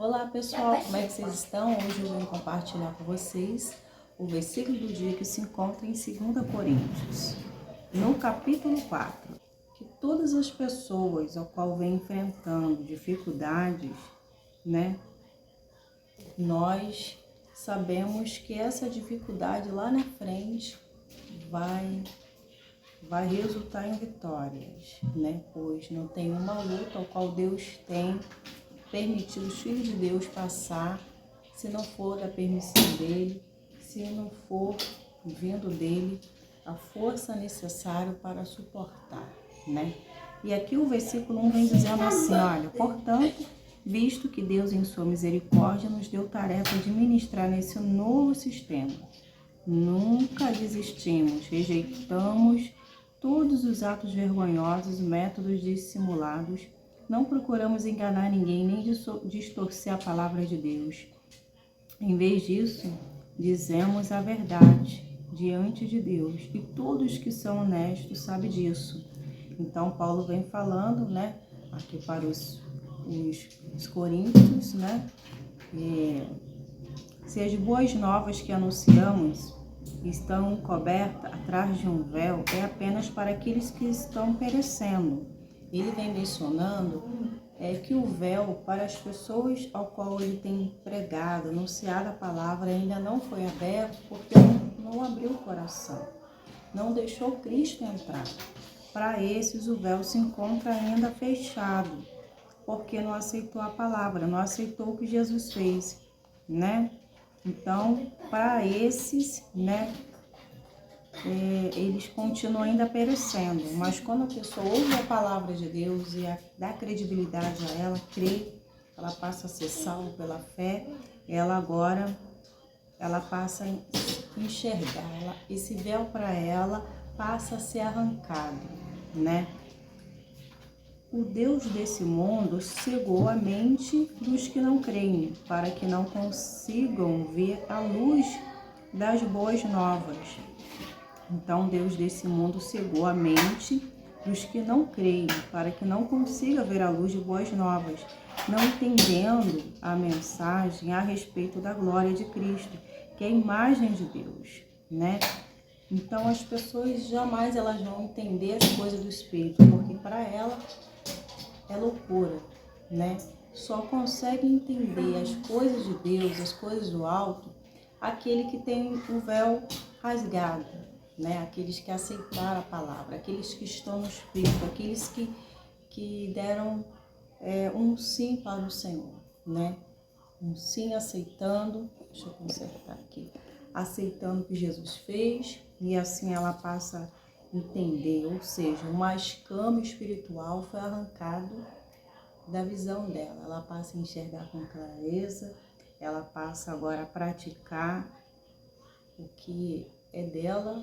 Olá pessoal, como é que vocês estão? Hoje eu vim compartilhar com vocês o versículo do dia que se encontra em 2 Coríntios, no capítulo 4. Que todas as pessoas ao qual vem enfrentando dificuldades, nós sabemos que essa dificuldade lá na frente vai resultar em vitórias, Pois não tem uma luta ao qual Deus tem permitido os filhos de Deus passar, se não for da permissão dele, se não for vindo dele a força necessária para suportar, E aqui o versículo 1 vem dizendo assim, olha, portanto, visto que Deus em sua misericórdia nos deu tarefa de ministrar nesse novo sistema, nunca desistimos, rejeitamos todos os atos vergonhosos, métodos dissimulados, não procuramos enganar ninguém, nem distorcer a palavra de Deus. Em vez disso, dizemos a verdade diante de Deus. E todos que são honestos sabem disso. Então, Paulo vem falando, aqui para os coríntios, se as boas novas que anunciamos estão cobertas atrás de um véu, é apenas para aqueles que estão perecendo. Ele vem mencionando que o véu para as pessoas ao qual ele tem pregado, anunciado a palavra, ainda não foi aberto porque não abriu o coração, não deixou Cristo entrar. Para esses o véu se encontra ainda fechado, porque não aceitou a palavra, não aceitou o que Jesus fez, Então, para esses, eles continuam ainda perecendo, mas quando a pessoa ouve a palavra de Deus e dá credibilidade a ela, crê, ela passa a ser salva pela fé, ela passa a enxergar, esse véu para ela passa a ser arrancado, O Deus desse mundo cegou a mente dos que não creem, para que não consigam ver a luz das boas novas. Então, Deus desse mundo cegou a mente dos que não creem, para que não consiga ver a luz de boas novas, não entendendo a mensagem a respeito da glória de Cristo, que é a imagem de Deus, Então, as pessoas jamais elas vão entender as coisas do Espírito, porque para ela é loucura, Só consegue entender as coisas de Deus, as coisas do alto, aquele que tem o véu rasgado, Aqueles que aceitaram a palavra, aqueles que estão no Espírito, aqueles que deram um sim para o Senhor, Um sim aceitando, deixa eu consertar aqui, aceitando o que Jesus fez, e assim ela passa a entender, ou seja, uma escama espiritual foi arrancado da visão dela, ela passa a enxergar com clareza, ela passa agora a praticar o que é dela,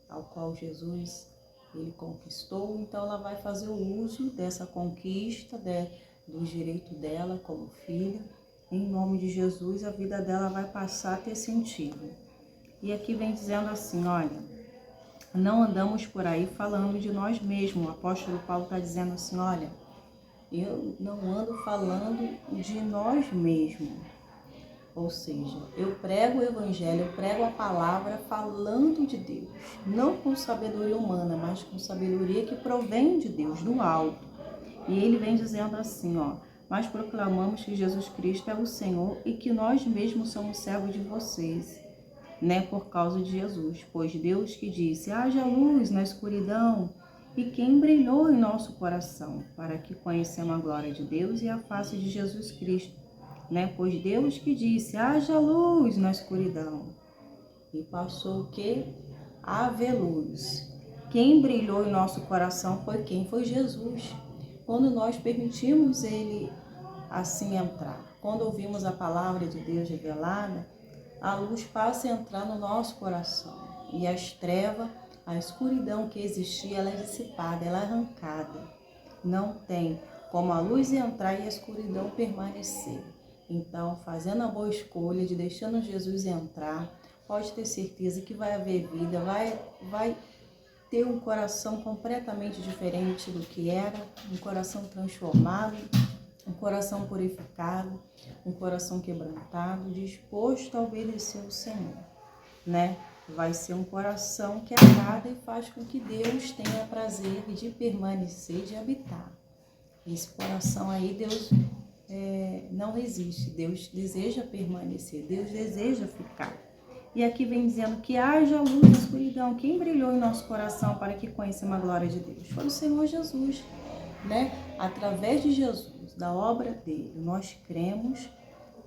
ao qual Jesus ele conquistou, então ela vai fazer o uso dessa conquista, do direito dela como filha. Em nome de Jesus, a vida dela vai passar a ter sentido. E aqui vem dizendo assim, olha, não andamos por aí falando de nós mesmos. O apóstolo Paulo está dizendo assim, olha, eu não ando falando de nós mesmos. Ou seja, eu prego o evangelho, eu prego a palavra falando de Deus, não com sabedoria humana, mas com sabedoria que provém de Deus, do alto. E ele vem dizendo assim, mas proclamamos que Jesus Cristo é o Senhor e que nós mesmos somos servos de vocês, por causa de Jesus. Pois Deus que disse, haja luz na escuridão, e quem brilhou em nosso coração, para que conhecemos a glória de Deus e a face de Jesus Cristo. Pois Deus que disse, haja luz na escuridão, e passou o quê? A haver luz. Quem brilhou em nosso coração foi quem? Foi Jesus. Quando nós permitimos ele assim entrar, quando ouvimos a palavra de Deus revelada, a luz passa a entrar no nosso coração, e as trevas, a escuridão que existia, ela é dissipada, ela é arrancada. Não tem como a luz entrar e a escuridão permanecer. Então, fazendo a boa escolha de deixando Jesus entrar, pode ter certeza que vai haver vida, vai ter um coração completamente diferente do que era, um coração transformado, um coração purificado, um coração quebrantado, disposto a obedecer ao Senhor, né? Vai ser um coração que agrada e faz com que Deus tenha prazer de permanecer, de habitar. Esse coração aí, Deus não resiste, Deus deseja permanecer, Deus deseja ficar. E aqui vem dizendo que haja luz na escuridão. Quem brilhou em nosso coração para que conhecemos a glória de Deus? Foi o Senhor Jesus, né? Através de Jesus, da obra dele, nós cremos,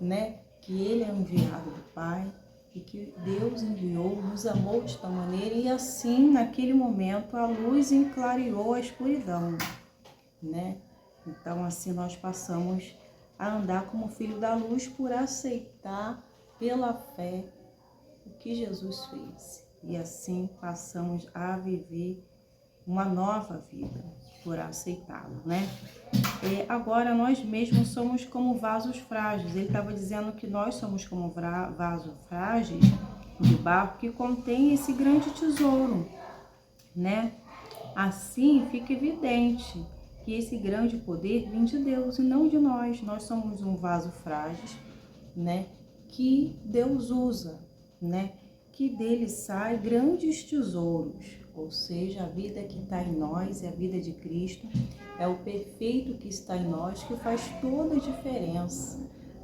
né, que ele é enviado do Pai e que Deus enviou, nos amou de tal maneira e assim, naquele momento, a luz enclareou a escuridão, né? Então, assim, nós passamos a andar como filho da luz por aceitar pela fé o que Jesus fez. E assim passamos a viver uma nova vida por aceitá-lo, né? Agora nós mesmos somos como vasos frágeis. Ele estava dizendo que nós somos como vasos frágeis de barro que contém esse grande tesouro, né? Assim fica evidente que esse grande poder vem de Deus e não de nós. Nós somos um vaso frágil, né? Que Deus usa, né? Que dele sai grandes tesouros, ou seja, a vida que está em nós é a vida de Cristo, é o perfeito que está em nós que faz toda a diferença,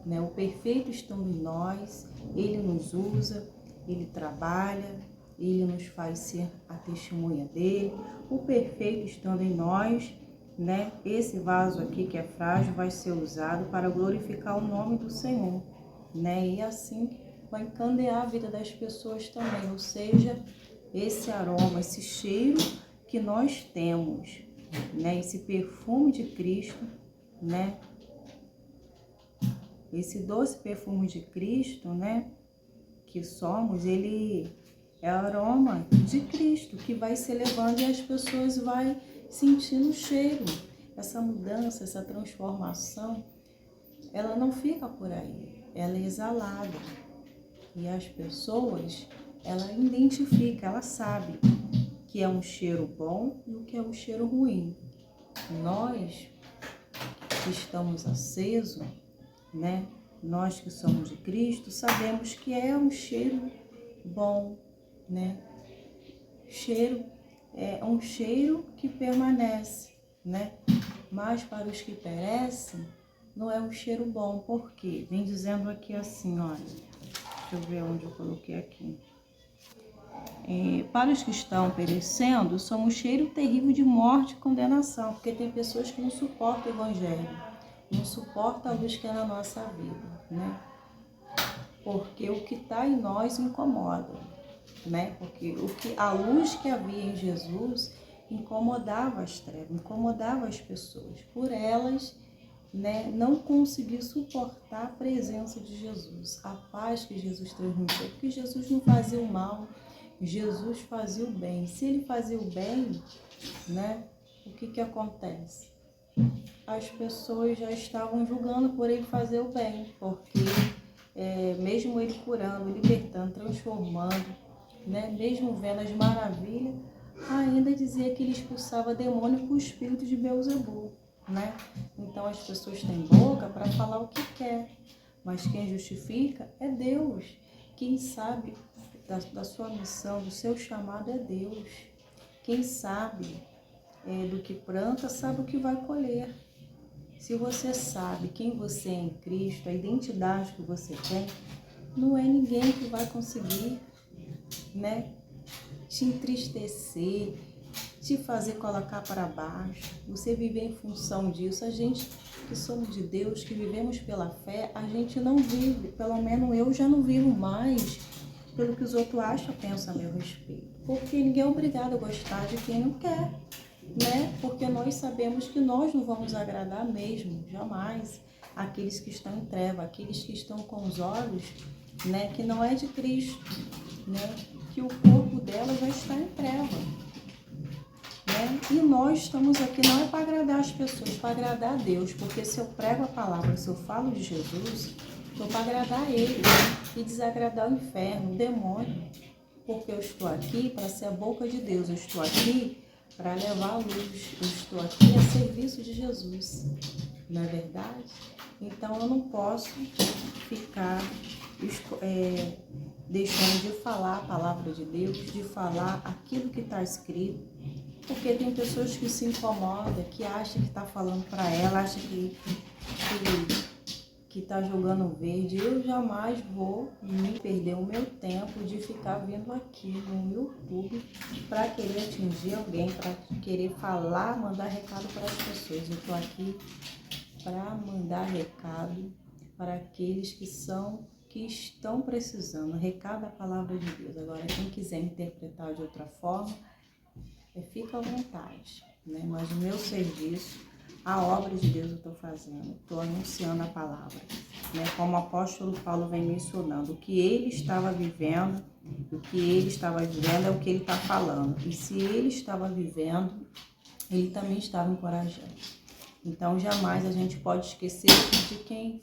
né? O perfeito estando em nós, ele nos usa, ele trabalha, ele nos faz ser a testemunha dele. O perfeito estando em nós, né? Esse vaso aqui que é frágil vai ser usado para glorificar o nome do Senhor, né? E assim vai encandear a vida das pessoas também, ou seja, esse aroma, esse cheiro que nós temos, né? Esse perfume de Cristo, né? Esse doce perfume de Cristo, né? Que somos, ele é o aroma de Cristo que vai se elevando e as pessoas vão sentindo o cheiro. Essa mudança, essa transformação, ela não fica por aí, ela é exalada. E as pessoas, ela identifica, ela sabe que é um cheiro bom e o que é um cheiro ruim. Nós que estamos acesos, né? Nós que somos de Cristo, sabemos que é um cheiro bom, né? Cheiro é um cheiro que permanece, né? Mas para os que perecem, não é um cheiro bom. Por quê? Vem dizendo aqui assim, olha. Deixa eu ver onde eu coloquei aqui. Para os que estão perecendo, são um cheiro terrível de morte e condenação, porque tem pessoas que não suportam o Evangelho, não suportam a luz que é na nossa vida, né? Porque o que está em nós incomoda, né? Porque a luz que havia em Jesus incomodava as trevas, incomodava as pessoas, por elas, né, não conseguir suportar a presença de Jesus, a paz que Jesus transmitiu, porque Jesus não fazia o mal, Jesus fazia o bem. Se ele fazia o bem, né, o que acontece? As pessoas já estavam julgando por ele fazer o bem, porque mesmo ele curando, libertando, transformando, né, mesmo vendo as maravilhas, ainda dizia que ele expulsava demônio com o espírito de Beelzebul, né? Então as pessoas têm boca para falar o que quer, mas quem justifica é Deus. Quem sabe da sua missão, do seu chamado é Deus. Quem sabe do que planta, sabe o que vai colher. Se você sabe quem você é em Cristo, a identidade que você tem, não é ninguém que vai conseguir, né, te entristecer, te fazer colocar para baixo, você viver em função disso. A gente que somos de Deus, que vivemos pela fé, a gente não vive, pelo menos eu já não vivo mais pelo que os outros acham, pensam a meu respeito. Porque ninguém é obrigado a gostar de quem não quer, né? Porque nós sabemos que nós não vamos agradar mesmo, jamais, aqueles que estão em treva, aqueles que estão com os olhos, né, que não é de Cristo, né? Que o corpo dela já está em treva. Né? E nós estamos aqui não é para agradar as pessoas, para agradar a Deus, porque se eu prego a palavra, se eu falo de Jesus, estou para agradar Ele e desagradar o inferno, o demônio, porque eu estou aqui para ser a boca de Deus, eu estou aqui para levar a luz. Eu estou aqui a serviço de Jesus, não é verdade? Então eu não posso ficar deixando de falar a palavra de Deus, de falar aquilo que está escrito, porque tem pessoas que se incomodam, que acham que está falando para ela, acham que está jogando verde. Eu jamais vou me perder o meu tempo de ficar vindo aqui no YouTube para querer atingir alguém, para querer falar, mandar recado para as pessoas. Eu estou aqui para mandar recado para aqueles que estão precisando. Recado da palavra de Deus. Agora, quem quiser interpretar de outra forma, fica à vontade, né? Mas o meu serviço, a obra de Deus eu estou fazendo, estou anunciando a palavra, né? Como o apóstolo Paulo vem mencionando, o que ele estava vivendo, é o que ele está falando. E se ele estava vivendo, ele também estava encorajando. Então, jamais a gente pode esquecer quem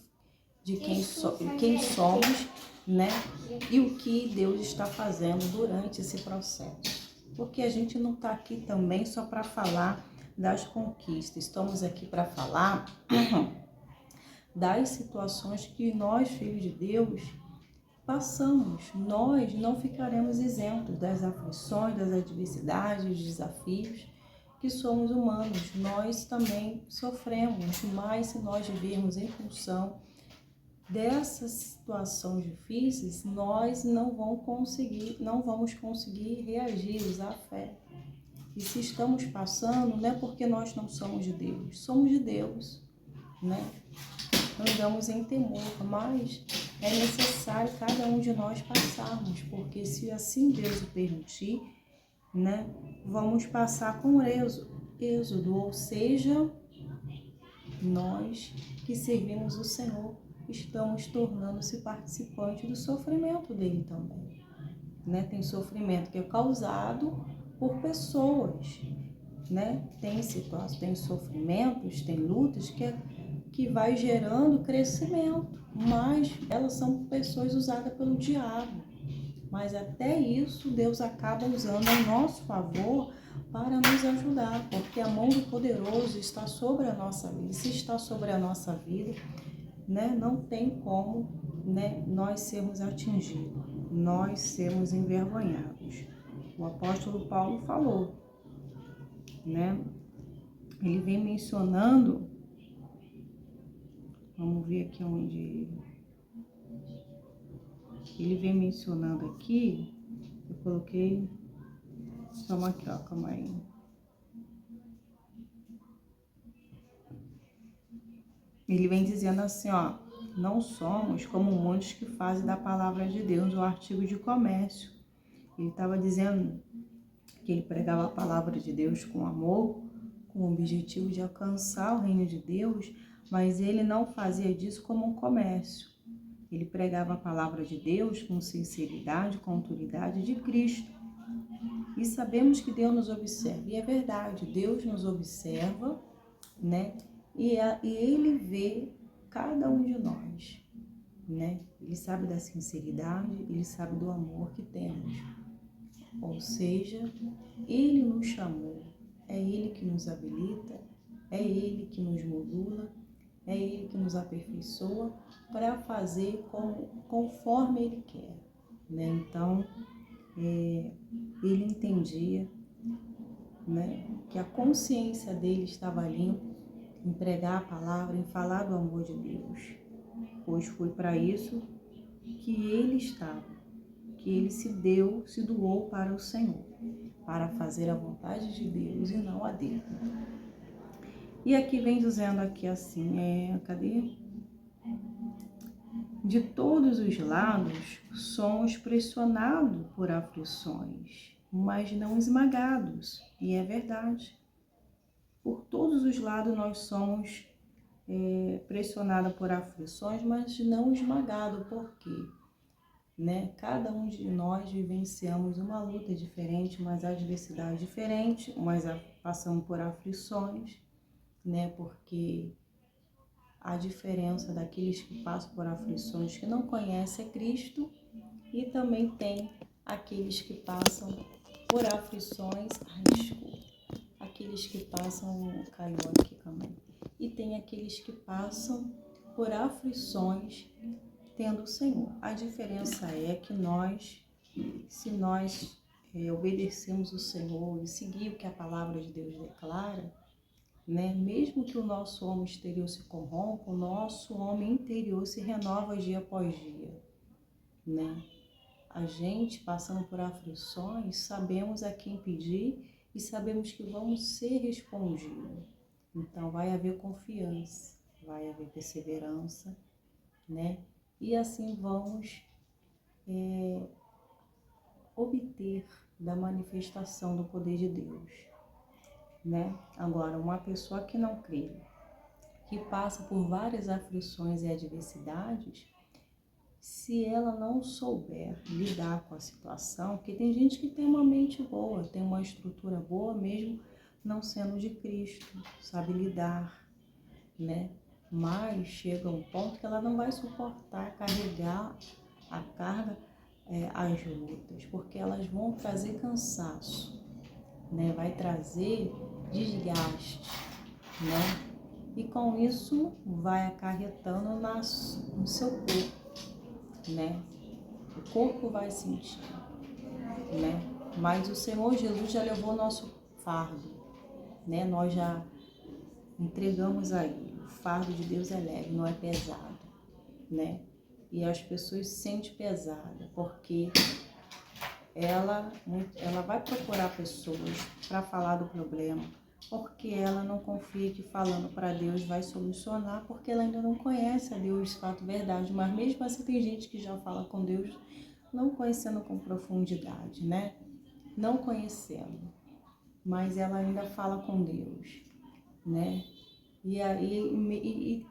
somos, né? E o que Deus está fazendo durante esse processo. Porque a gente não está aqui também só para falar das conquistas. Estamos aqui para falar das situações que nós, filhos de Deus, passamos. Nós não ficaremos isentos das aflições, das adversidades, dos desafios, que somos humanos. Nós também sofremos, mas se nós vivermos em função dessas situações difíceis, nós não vamos conseguir reagir, usar a fé. E se estamos passando, não é porque nós não somos de Deus, somos de Deus, né? Andamos em temor, mas é necessário cada um de nós passarmos, porque se assim Deus o permitir, né, vamos passar com êxodo, ou seja, nós que servimos o Senhor estamos tornando-se participantes do sofrimento dele também, né? Tem sofrimento que é causado por pessoas, né? Tem situações, tem sofrimentos, tem lutas que vai gerando crescimento, mas elas são pessoas usadas pelo diabo. Mas até isso Deus acaba usando a nosso favor para nos ajudar, porque a mão do poderoso está sobre a nossa vida. Se está sobre a nossa vida, né, não tem como, né, nós sermos atingidos, nós sermos envergonhados. O apóstolo Paulo falou, né? Ele vem mencionando, vamos ver aqui onde ele vem mencionando aqui. Eu coloquei, calma aqui, ó, calma aí. Ele vem dizendo assim, ó, não somos como muitos que fazem da palavra de Deus o artigo de comércio. Ele estava dizendo que ele pregava a palavra de Deus com amor, com o objetivo de alcançar o reino de Deus, mas ele não fazia disso como um comércio. Ele pregava a palavra de Deus com sinceridade, com autoridade de Cristo. E sabemos que Deus nos observa. E é verdade, Deus nos observa, né? E Ele vê cada um de nós, né? Ele sabe da sinceridade, Ele sabe do amor que temos. Ou seja, Ele nos chamou, é Ele que nos habilita, é Ele que nos modula, é Ele que nos aperfeiçoa para fazer conforme Ele quer, né? Então, Ele entendia, né, que a consciência dele estava limpa em pregar a palavra, em falar do amor de Deus, pois foi para isso que ele estava, que ele se doou para o Senhor, para fazer a vontade de Deus e não a dele. E aqui vem dizendo aqui assim, cadê? De todos os lados somos pressionados por aflições, mas não esmagados, e é verdade. Por todos os lados nós somos pressionados por aflições, mas não esmagados. Por quê? Né? Cada um de nós vivenciamos uma luta diferente, uma adversidade diferente, mas passamos por aflições, né? Porque a diferença daqueles que passam por aflições que não conhecem é Cristo, e também tem aqueles que passam por aflições, aqueles que passam, caiu aqui também, e tem aqueles que passam por aflições tendo o Senhor. A diferença é que nós, se nós obedecemos o Senhor e seguir o que a palavra de Deus declara, né? Mesmo que o nosso homem exterior se corrompa, o nosso homem interior se renova dia após dia, né? A gente passando por aflições, sabemos a quem pedir e sabemos que vamos ser respondidos. Então vai haver confiança, vai haver perseverança, né? E assim vamos obter da manifestação do poder de Deus, né? Agora, uma pessoa que não crê, que passa por várias aflições e adversidades, se ela não souber lidar com a situação, porque tem gente que tem uma mente boa, tem uma estrutura boa, mesmo não sendo de Cristo, sabe lidar, né? Mas chega um ponto que ela não vai suportar carregar a carga, as lutas, porque elas vão trazer cansaço, né? Vai trazer desgaste, né? E com isso vai acarretando no seu corpo, né? O corpo vai sentir, né? Mas o Senhor Jesus já levou o nosso fardo, né? Nós já entregamos a Ele. O fardo de Deus é leve, não é pesado, né? E as pessoas se sentem pesada, porque ela vai procurar pessoas para falar do problema, porque ela não confia que falando para Deus vai solucionar, porque ela ainda não conhece a Deus de fato, verdade. Mas mesmo assim tem gente que já fala com Deus não conhecendo com profundidade, né? Não conhecendo, mas ela ainda fala com Deus, né? E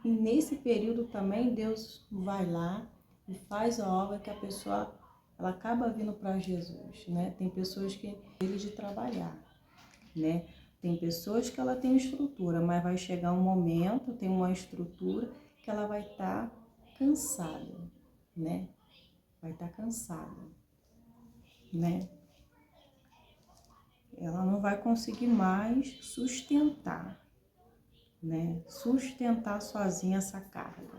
nesse período também Deus vai lá e faz a obra que a pessoa ela acaba vindo para Jesus, né? Tem pessoas que ele de trabalhar, né? Tem pessoas que ela tem estrutura, mas vai chegar um momento, tem uma estrutura que ela vai estar cansada, né? Vai estar cansada, né? Ela não vai conseguir mais sustentar, né? Sustentar sozinha essa carga.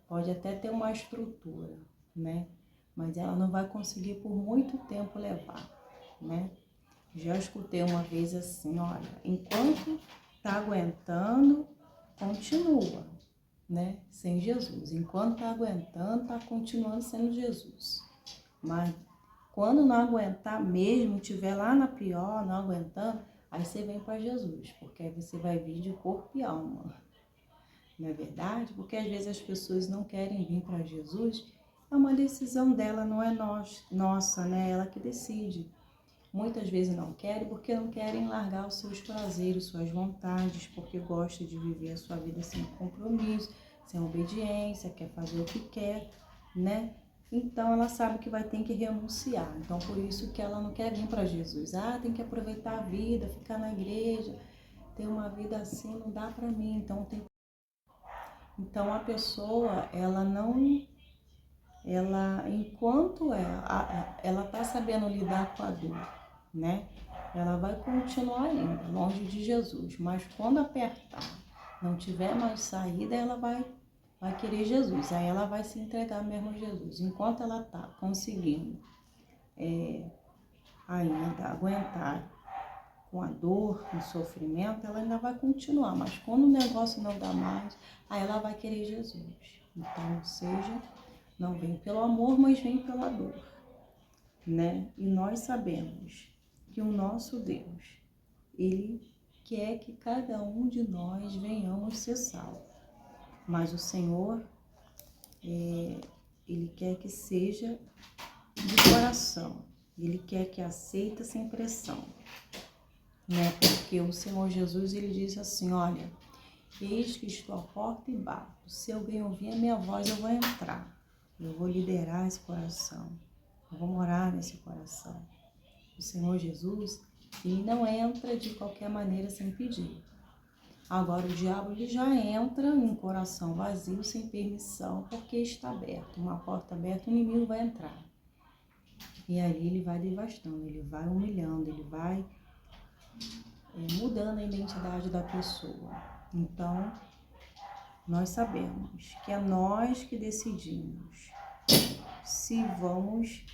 Pode até ter uma estrutura, né? Mas ela não vai conseguir por muito tempo levar, né? Já escutei uma vez assim, olha, enquanto tá aguentando, continua, né? Sem Jesus. Enquanto tá aguentando, tá continuando sendo Jesus. Mas quando não aguentar mesmo, estiver lá na pior, não aguentando, aí você vem para Jesus, porque aí você vai vir de corpo e alma. Não é verdade? Porque às vezes as pessoas não querem vir para Jesus, é uma decisão dela, não é nossa, né? Ela que decide. Muitas vezes não querem porque não querem largar os seus prazeres, suas vontades, porque gosta de viver a sua vida sem compromisso, sem obediência, quer fazer o que quer, né? Então ela sabe que vai ter que renunciar. Então por isso que ela não quer vir para Jesus. Ah, tem que aproveitar a vida, ficar na igreja, ter uma vida assim não dá para mim. Então a pessoa, enquanto ela tá sabendo lidar com a dor, né? Ela vai continuar indo longe de Jesus, mas quando apertar, não tiver mais saída, ela vai querer Jesus. Aí ela vai se entregar mesmo a Jesus. Enquanto ela tá conseguindo ainda aguentar com a dor, com o sofrimento, ela ainda vai continuar. Mas quando o negócio não dá mais, aí ela vai querer Jesus. Então, ou seja, não vem pelo amor, mas vem pela dor, né? E nós sabemos que o nosso Deus, Ele quer que cada um de nós venhamos ser salvos. Mas o Senhor, Ele quer que seja de coração. Ele quer que aceita sem pressão, né? Porque o Senhor Jesus, Ele diz assim, olha, eis que estou à porta e bato. Se alguém ouvir a minha voz, eu vou entrar. Eu vou liderar esse coração. Eu vou morar nesse coração. O Senhor Jesus, Ele não entra de qualquer maneira sem pedir. Agora o diabo ele já entra em um coração vazio, sem permissão, porque está aberto. Uma porta aberta, o inimigo vai entrar. E aí ele vai devastando, ele vai humilhando, ele vai mudando a identidade da pessoa. Então, nós sabemos que é nós que decidimos se vamos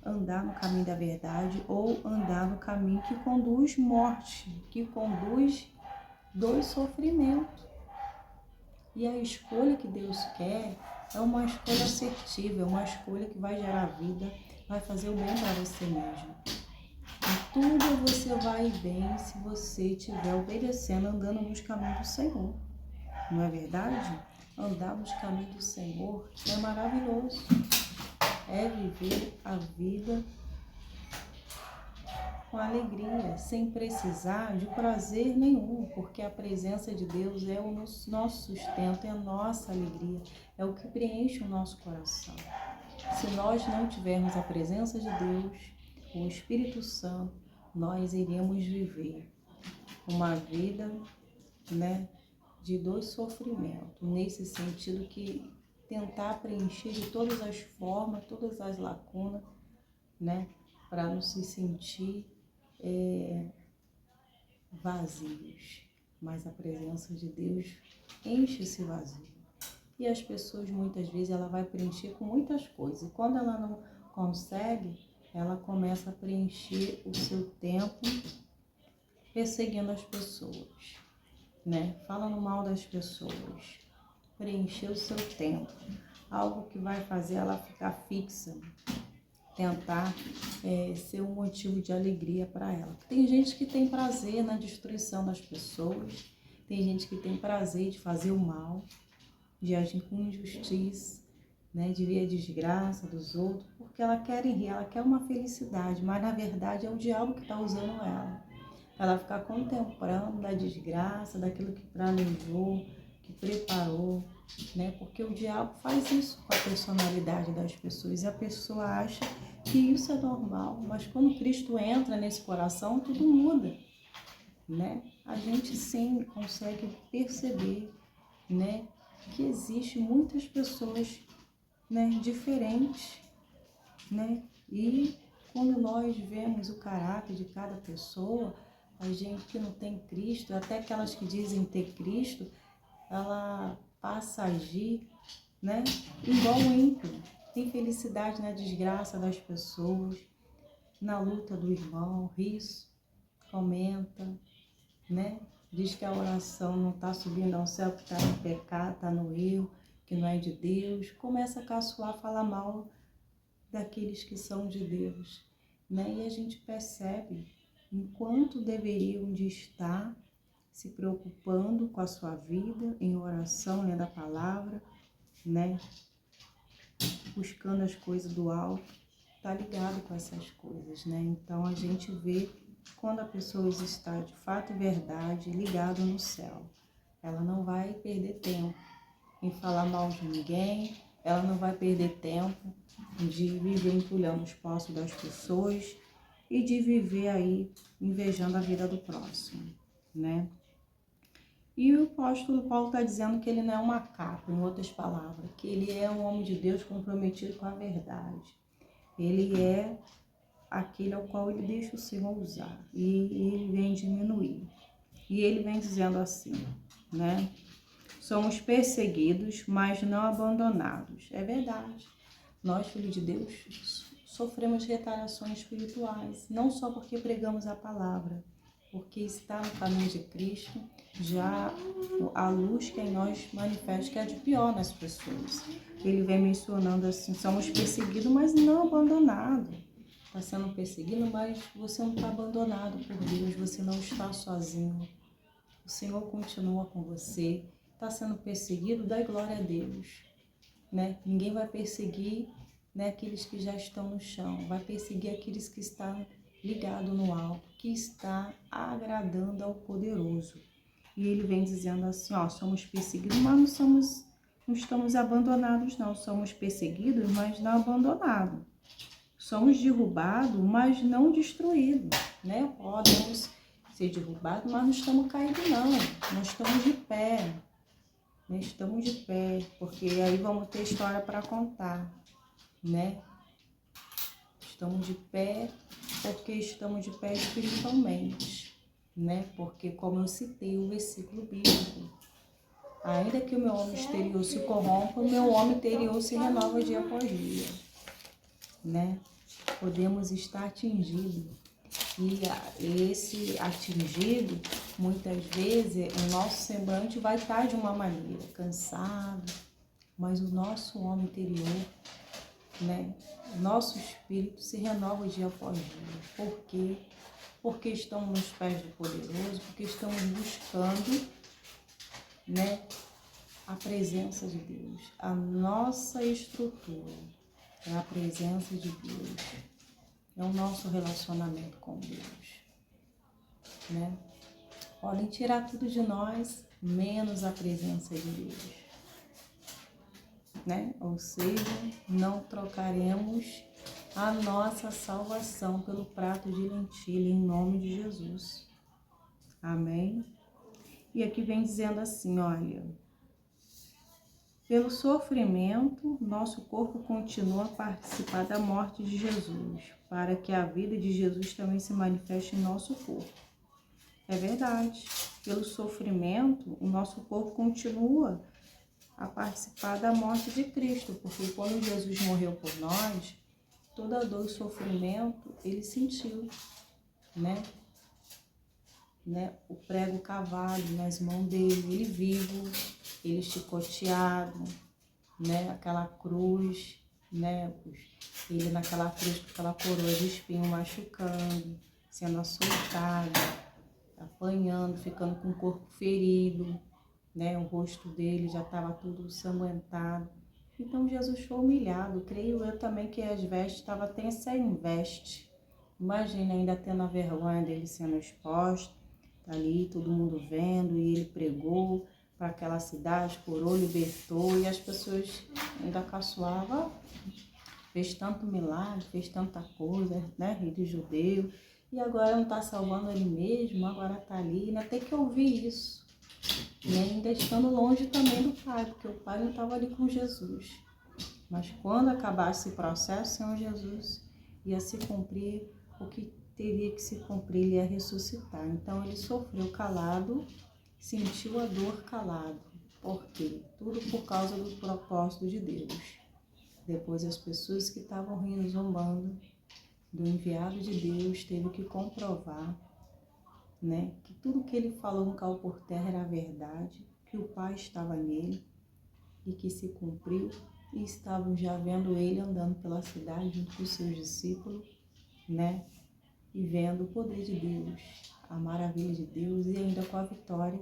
andar no caminho da verdade ou andar no caminho que conduz morte, que conduz do sofrimento. E a escolha que Deus quer é uma escolha assertiva, é uma escolha que vai gerar vida, vai fazer o bem para você mesmo. E tudo você vai bem se você estiver obedecendo, andando nos caminhos do Senhor. Não é verdade? Andar nos caminhos do Senhor é maravilhoso. É viver a vida com alegria, sem precisar de prazer nenhum, porque a presença de Deus é o nosso sustento, é a nossa alegria, é o que preenche o nosso coração. Se nós não tivermos a presença de Deus, o Espírito Santo, nós iremos viver uma vida, de dor e sofrimento, nesse sentido que tentar preencher de todas as formas, todas as lacunas, para não se sentir vazios. Mas a presença de Deus enche esse vazio. E as pessoas, muitas vezes, ela vai preencher com muitas coisas. E quando ela não consegue, ela começa a preencher o seu tempo perseguindo as pessoas, falando mal das pessoas, preencher o seu tempo, algo que vai fazer ela ficar fixa, tentar ser um motivo de alegria para ela. Tem gente que tem prazer na destruição das pessoas, tem gente que tem prazer de fazer o mal, de agir com injustiça, de ver a desgraça dos outros, porque ela quer rir, ela quer uma felicidade, mas na verdade é o diabo que está usando ela. Ela ficar contemplando da desgraça, daquilo que planejou, que preparou, porque o diabo faz isso com a personalidade das pessoas e a pessoa acha que isso é normal, mas quando Cristo entra nesse coração, tudo muda, A gente sim consegue perceber, que existe muitas pessoas, diferentes, E quando nós vemos o caráter de cada pessoa, a gente que não tem Cristo, até aquelas que dizem ter Cristo, ela passa a agir, igual o ímpio. Tem felicidade na desgraça das pessoas, na luta do irmão, ri, comenta, Diz que a oração não está subindo ao céu, que está no pecado, está no erro, que não é de Deus. Começa a caçoar, falar mal daqueles que são de Deus, E a gente percebe enquanto deveriam de estar se preocupando com a sua vida, em oração, lendo a palavra, Buscando as coisas do alto, tá ligado com essas coisas, Então a gente vê quando a pessoa está de fato e verdade ligada no céu. Ela não vai perder tempo em falar mal de ninguém, ela não vai perder tempo de viver entulhando os poços das pessoas e de viver aí invejando a vida do próximo, E o apóstolo Paulo está dizendo que ele não é uma capa, em outras palavras, que ele é um homem de Deus comprometido com a verdade. Ele é aquele ao qual ele deixa o Senhor usar e ele vem diminuir. E ele vem dizendo assim, Somos perseguidos, mas não abandonados. É verdade. Nós, filhos de Deus, sofremos retaliações espirituais, não só porque pregamos a palavra, porque está no caminho de Cristo, já a luz que em nós manifesta que é de pior nas pessoas. Ele vem mencionando assim, somos perseguidos, mas não abandonados. Está sendo perseguido, mas você não está abandonado por Deus, você não está sozinho. O Senhor continua com você. Está sendo perseguido, dá glória a Deus. Ninguém vai perseguir aqueles que já estão no chão, vai perseguir aqueles que estão ligados no alto, que está agradando ao poderoso. E ele vem dizendo assim, somos perseguidos, mas não estamos abandonados não, somos perseguidos, mas não abandonados. Somos derrubados, mas não destruídos, Podemos ser derrubados, mas não estamos caídos não, nós estamos de pé. Nós estamos de pé, porque aí vamos ter história para contar, Estamos de pé porque estamos de pé espiritualmente. né? Porque, como eu citei o versículo bíblico, ainda que o meu homem exterior se corrompa, o meu homem interior se renova dia após dia, né? Podemos estar atingidos. E esse atingido, muitas vezes, o nosso semblante vai estar de uma maneira, cansado, mas o nosso homem interior, né? Nosso espírito se renova dia após dia. Por quê? Porque estamos nos pés do poderoso, porque estamos buscando, né, a presença de Deus. A nossa estrutura é a presença de Deus. É o nosso relacionamento com Deus, né? Podem tirar tudo de nós, menos a presença de Deus, né? Ou seja, não trocaremos a nossa salvação pelo prato de lentilha em nome de Jesus. Amém? E aqui vem dizendo assim, olha: pelo sofrimento, nosso corpo continua a participar da morte de Jesus, para que a vida de Jesus também se manifeste em nosso corpo. É verdade. Pelo sofrimento, o nosso corpo continua a participar da morte de Cristo, porque quando Jesus morreu por nós, toda a dor e sofrimento ele sentiu, né? O prego cavado nas mãos dele, ele vivo, ele chicoteado, né? Aquela cruz, né? Ele naquela cruz com aquela coroa de espinho machucando, sendo açoitado, apanhando, ficando com o corpo ferido, né? O rosto dele já estava tudo sanguentado. Então Jesus foi humilhado. Creio eu também que as vestes estavam até sem veste. Imagina ainda tendo a vergonha dele sendo exposto, tá ali todo mundo vendo, e ele pregou para aquela cidade, curou, libertou, e as pessoas ainda caçoavam. Fez tanto milagre, fez tanta coisa, né? Rei dos judeus. E agora não está salvando ele mesmo, agora está ali, ainda tem que ouvir isso. E ainda estando longe também do Pai, porque o Pai não estava ali com Jesus. Mas quando acabasse esse processo, Senhor Jesus, ia se cumprir o que teria que se cumprir, ele ia ressuscitar. Então ele sofreu calado, sentiu a dor calado. Por quê? Tudo por causa do propósito de Deus. Depois as pessoas que estavam rindo, zombando do enviado de Deus, teve que comprovar, né, que tudo que ele falou não caiu por terra, era a verdade, que o Pai estava nele e que se cumpriu, e estavam já vendo ele andando pela cidade junto com os seus discípulos, né, e vendo o poder de Deus, a maravilha de Deus, e ainda com a vitória,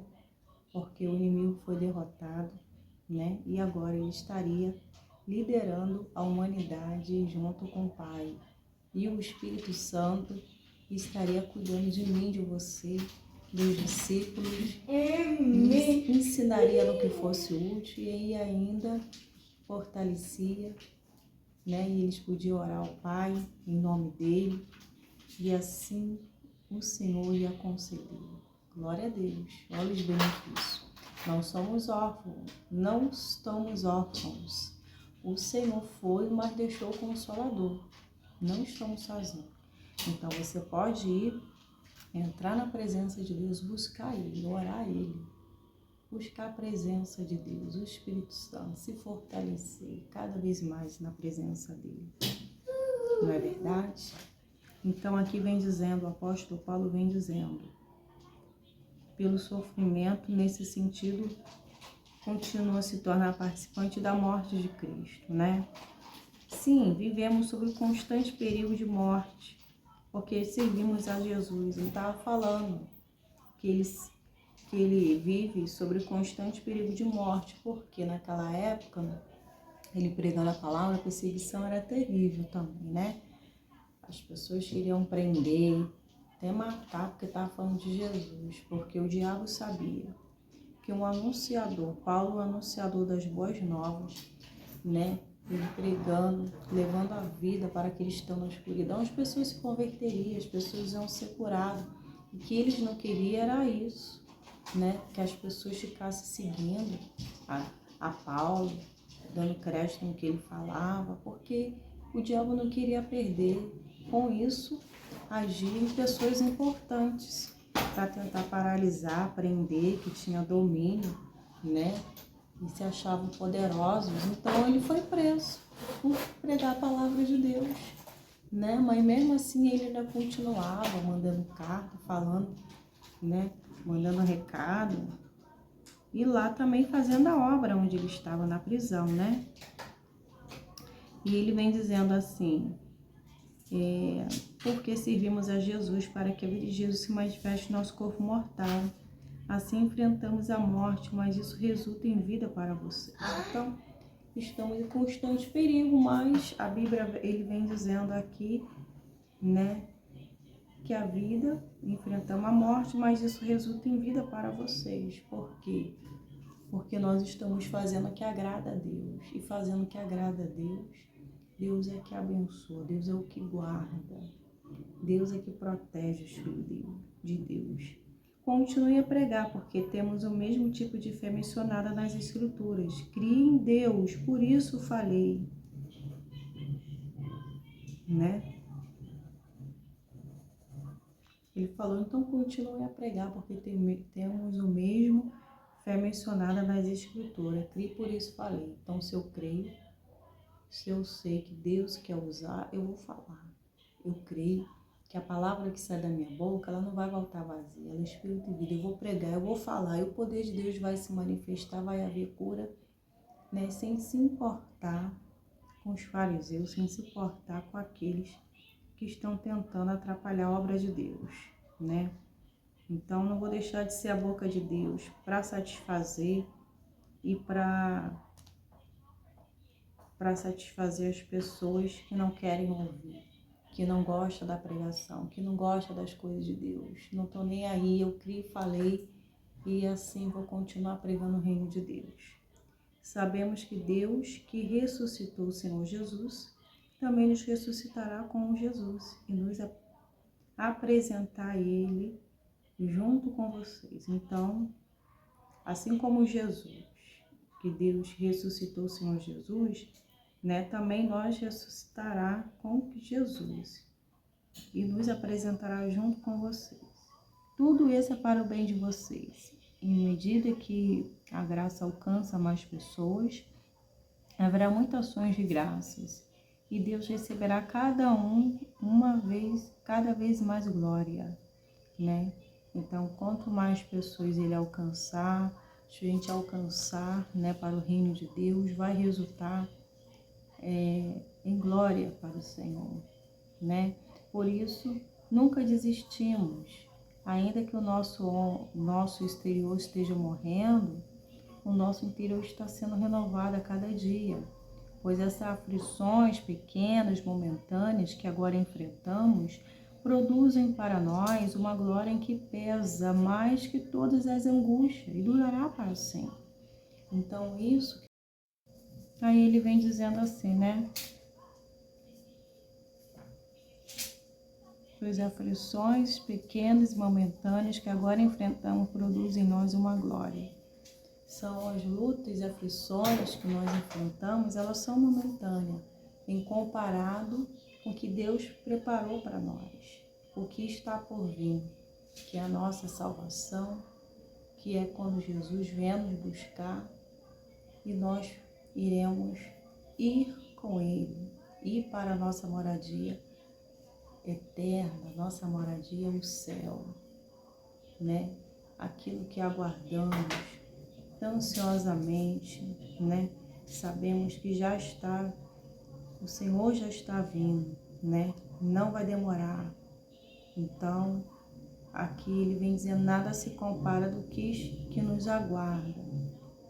porque o inimigo foi derrotado, né, e agora ele estaria liderando a humanidade junto com o Pai. E o Espírito Santo estaria cuidando de mim, de você, dos discípulos, me ensinaria no que fosse útil, e aí ainda fortalecia, né? E eles podiam orar ao Pai em nome dele, e assim o Senhor ia conceder. Glória a Deus, olha os benefícios. Não somos órfãos, não estamos órfãos. O Senhor foi, mas deixou o Consolador. Não estamos sozinhos. Então você pode ir, entrar na presença de Deus, buscar Ele, orar a Ele, buscar a presença de Deus, o Espírito Santo, se fortalecer cada vez mais na presença dEle. Não é verdade? Então aqui vem dizendo, o apóstolo Paulo vem dizendo, pelo sofrimento, nesse sentido, continua a se tornar participante da morte de Cristo, né? Sim, vivemos sob um constante perigo de morte, porque servimos a Jesus. Ele estava falando que ele vive sobre constante perigo de morte, porque naquela época, ele pregando a palavra, a perseguição era terrível também, né? As pessoas queriam prender, até matar, porque estava falando de Jesus, porque o diabo sabia que um anunciador, Paulo, o anunciador das boas novas, né? Ele pregando, levando a vida para aqueles que estão na escuridão, as pessoas se converteriam, as pessoas iam ser curadas. O que eles não queriam era isso, né? Que as pessoas ficassem seguindo a Paulo, dando crédito no que ele falava, porque o diabo não queria perder, com isso, agir em pessoas importantes, para tentar paralisar, prender, que tinha domínio, né? E se achavam poderosos. Então ele foi preso por pregar a palavra de Deus, né? Mas mesmo assim ele ainda continuava mandando carta, falando, né? Mandando recado. E lá também fazendo a obra onde ele estava na prisão, né? E ele vem dizendo assim, porque servimos a Jesus para que a vida de Jesus se manifeste no nosso corpo mortal. Assim enfrentamos a morte, mas isso resulta em vida para vocês. Então, estamos em constante perigo, mas a Bíblia, ele vem dizendo aqui, né, que a vida, enfrentamos a morte, mas isso resulta em vida para vocês. Por quê? Porque nós estamos fazendo o que agrada a Deus. E fazendo o que agrada a Deus, Deus é que abençoa, Deus é o que guarda, Deus é que protege os filhos de Deus. Continue a pregar, porque temos o mesmo tipo de fé mencionada nas Escrituras. Crie em Deus, por isso falei, né? Ele falou, então continue a pregar, porque temos o mesmo fé mencionada nas Escrituras. Crie, por isso falei. Então, se eu creio, se eu sei que Deus quer usar, eu vou falar. Eu creio que a palavra que sai da minha boca, ela não vai voltar vazia. Ela é espírito e vida. Eu vou pregar, eu vou falar. E o poder de Deus vai se manifestar, vai haver cura, né? Sem se importar com os fariseus, sem se importar com aqueles que estão tentando atrapalhar a obra de Deus, né? Então, não vou deixar de ser a boca de Deus para satisfazer e para satisfazer as pessoas que não querem ouvir, que não gostam da pregação, que não gostam das coisas de Deus. Não estou nem aí, eu criei, falei e assim vou continuar pregando o reino de Deus. Sabemos que Deus, que ressuscitou o Senhor Jesus, também nos ressuscitará com Jesus e nos apresentar Ele junto com vocês. Então, assim como Jesus, que Deus ressuscitou o Senhor Jesus, né, também nós ressuscitará com Jesus e nos apresentará junto com vocês. Tudo isso é para o bem de vocês. Em medida que a graça alcança mais pessoas, haverá muitas ações de graças e Deus receberá cada vez mais glória, né? Então, quanto mais pessoas ele alcançar, se a gente alcançar, né, para o reino de Deus, vai resultar em glória para o Senhor, né? Por isso, nunca desistimos. Ainda que o nosso exterior esteja morrendo, o nosso interior está sendo renovado a cada dia, pois essas aflições pequenas, momentâneas, que agora enfrentamos, produzem para nós uma glória em que pesa mais que todas as angústias e durará para sempre. Então, isso, aí ele vem dizendo assim, né? Pois aflições pequenas e momentâneas que agora enfrentamos produzem em nós uma glória. São as lutas e aflições que nós enfrentamos, elas são momentâneas, em comparado com o que Deus preparou para nós, o que está por vir, que é a nossa salvação, que é quando Jesus vem nos buscar e nós iremos ir com Ele, ir para a nossa moradia eterna, nossa moradia é o céu, né? Aquilo que aguardamos ansiosamente, né? Sabemos que já está, o Senhor já está vindo, né? Não vai demorar. Então, aqui ele vem dizendo, nada se compara do que nos aguarda.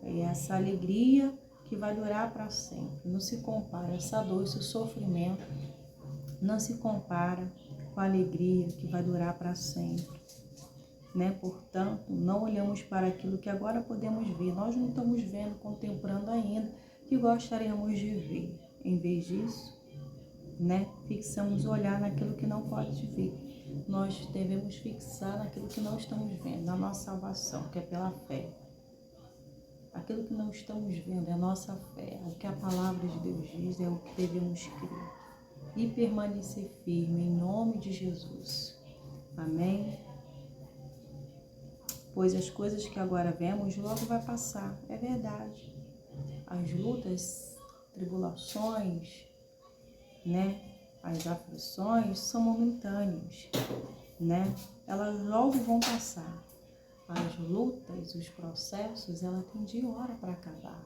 É essa alegria que vai durar para sempre. Não se compara essa dor, esse sofrimento, não se compara com a alegria que vai durar para sempre, né? Portanto, não olhamos para aquilo que agora podemos ver. Nós não estamos vendo, contemplando ainda, que gostaríamos de ver. Em vez disso, né? Fixamos o olhar naquilo que não pode ver. Nós devemos fixar naquilo que não estamos vendo, na nossa salvação, que é pela fé. Aquilo que não estamos vendo é a nossa fé. O que a palavra de Deus diz é o que devemos crer. E permanecer firme em nome de Jesus. Amém? pois as coisas que agora vemos logo vai passar. É verdade. As lutas, tribulações, né? As aflições são momentâneas, né? Elas logo vão passar. As lutas, os processos, ela tem de hora para acabar.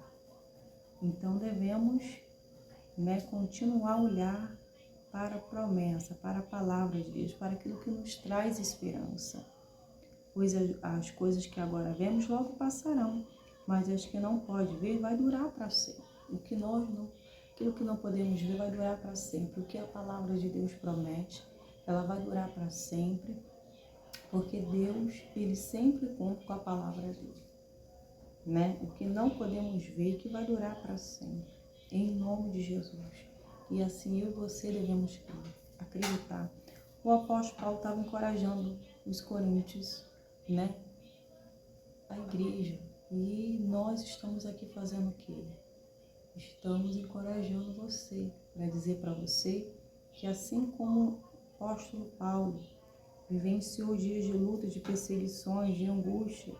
Então devemos, né, continuar a olhar para a promessa, para a palavra de Deus, para aquilo que nos traz esperança. Pois as coisas que agora vemos logo passarão, mas as que não pode ver vai durar para sempre. Aquilo que não podemos ver vai durar para sempre. O que a palavra de Deus promete, ela vai durar para sempre, porque Deus, ele sempre cumpre com a palavra dele, né? O que não podemos ver que vai durar para sempre, em nome de Jesus. E assim eu e você devemos acreditar. O apóstolo Paulo estava encorajando os coríntios, né? A igreja. E nós estamos aqui fazendo o quê? Estamos encorajando você, para dizer para você que assim como o apóstolo Paulo vivenciou dias de luta, de perseguições, de angústia,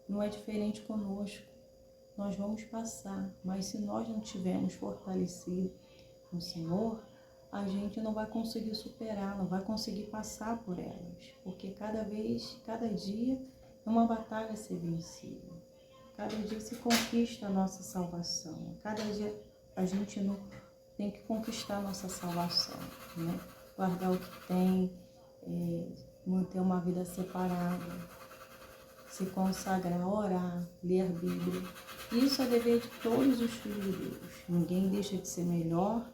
não é diferente conosco. Nós vamos passar, mas se nós não tivermos fortalecido no Senhor, a gente não vai conseguir superar, não vai conseguir passar por elas, porque cada dia é uma batalha a ser vencida. Cada dia se conquista a nossa salvação. Cada dia a gente não tem que conquistar a nossa salvação, né? Guardar o que tem, manter uma vida separada, se consagrar, orar, ler a Bíblia. Isso é dever de todos os filhos de Deus. Ninguém deixa de ser melhor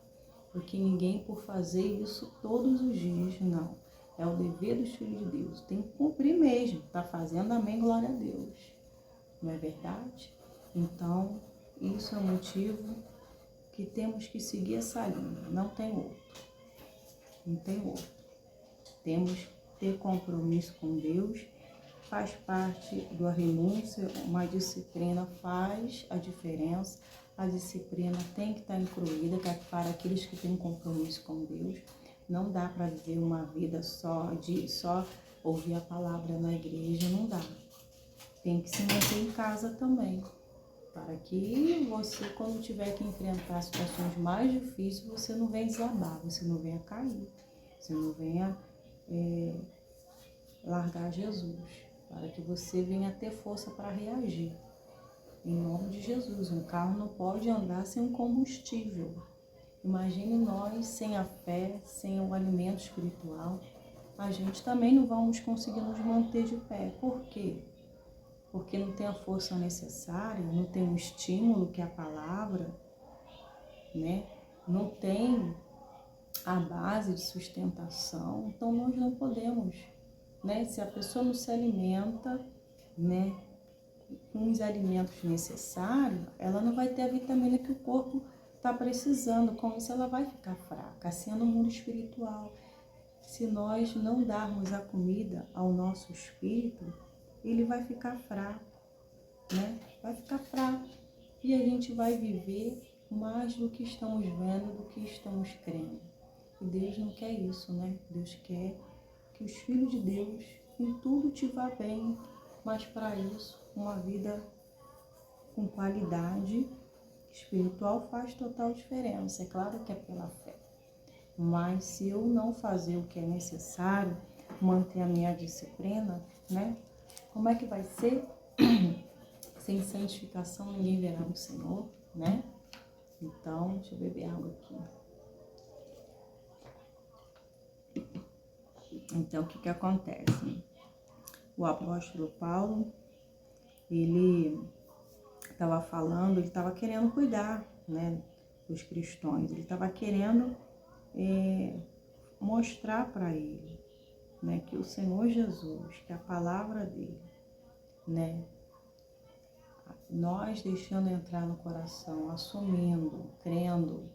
do que ninguém por fazer isso todos os dias, não. É o dever dos filhos de Deus. Tem que cumprir mesmo. Está fazendo, amém, glória a Deus. Não é verdade? Então, isso é um motivo que temos que seguir essa linha. Não tem outro. Não tem outro. Temos que ter compromisso com Deus. Faz parte da renúncia. Uma disciplina faz a diferença. A disciplina tem que estar incluída para aqueles que têm compromisso com Deus. Não dá para viver uma vida só ouvir a palavra na igreja. Não dá. Tem que se manter em casa também, para que você, quando tiver que enfrentar situações mais difíceis, você não venha desabar, você não venha cair, você não venha largar Jesus, para que você venha ter força para reagir. Em nome de Jesus, um carro não pode andar sem um combustível. Imagine nós sem a fé, sem o alimento espiritual, a gente também não vamos conseguir nos manter de pé. Por quê? Porque não tem a força necessária, não tem o estímulo que é a palavra, né? Não tem a base de sustentação, então nós não podemos, né? Se a pessoa não se alimenta, né, com os alimentos necessários, ela não vai ter a vitamina que o corpo está precisando, com isso ela vai ficar fraca, assim é no mundo espiritual. Se nós não darmos a comida ao nosso espírito, ele vai ficar fraco, né? Vai ficar fraco. E a gente vai viver mais do que estamos vendo, do que estamos crendo. E Deus não quer isso, né? Deus quer que os filhos de Deus em tudo te vá bem, mas para isso, uma vida com qualidade espiritual faz total diferença. É claro que é pela fé. Mas se eu não fazer o que é necessário, manter a minha disciplina, né? Como é que vai ser? Sem santificação ninguém verá o Senhor, né? Então, deixa eu beber água aqui. Então, o que acontece? O apóstolo Paulo, ele estava falando, ele estava querendo cuidar, né, dos cristãos. Ele estava querendo mostrar para ele, né, que o Senhor Jesus, que a palavra dele, né, nós deixando entrar no coração, assumindo, crendo,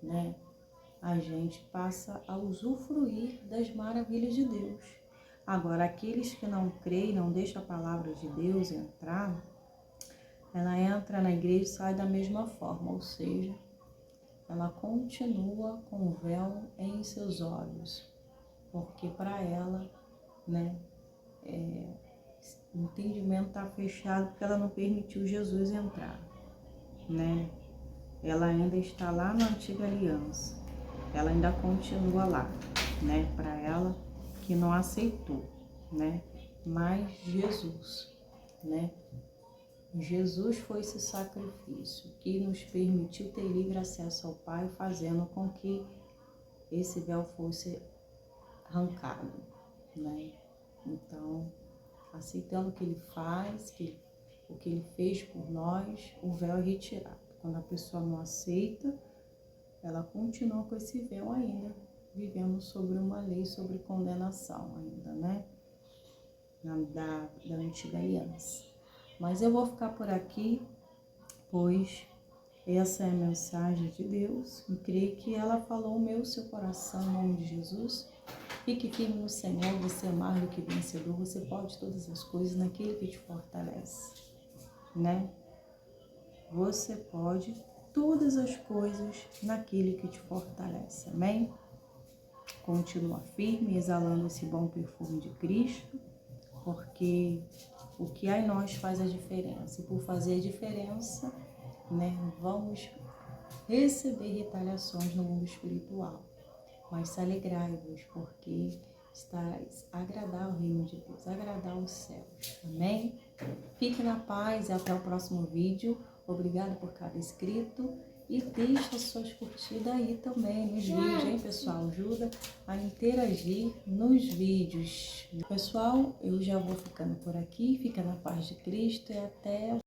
né, a gente passa a usufruir das maravilhas de Deus. Agora, aqueles que não creem, não deixam a palavra de Deus entrar, ela entra na igreja e sai da mesma forma, ou seja, ela continua com o véu em seus olhos, porque para ela, né, O entendimento está fechado porque ela não permitiu Jesus entrar, né? Ela ainda está lá na antiga aliança. Ela ainda continua lá, né? Para ela que não aceitou, né? Mas Jesus, né? Jesus foi esse sacrifício que nos permitiu ter livre acesso ao Pai, fazendo com que esse véu fosse arrancado, né? Então, aceitando o que Ele faz, o que Ele fez por nós, o véu é retirado. Quando a pessoa não aceita, ela continua com esse véu ainda, vivendo sobre uma lei, sobre condenação ainda, né? Da antiga aliança. Mas eu vou ficar por aqui, pois essa é a mensagem de Deus e creio que ela falou o meu, seu coração, em nome de Jesus. Fique firme no Senhor, você é mais do que vencedor, você pode todas as coisas naquele que te fortalece, né? Você pode todas as coisas naquele que te fortalece, amém? Continua firme, exalando esse bom perfume de Cristo, porque o que há em nós faz a diferença. E por fazer a diferença, né, vamos receber retaliações no mundo espiritual. Mas se alegrai-vos, porque estáis a agradar o reino de Deus, agradar os céus. Amém? Fique na paz e até o próximo vídeo. Obrigada por cada inscrito. E deixa suas curtidas aí também nos vídeos, hein, pessoal? Ajuda a interagir nos vídeos. Pessoal, eu já vou ficando por aqui. Fica na paz de Cristo e até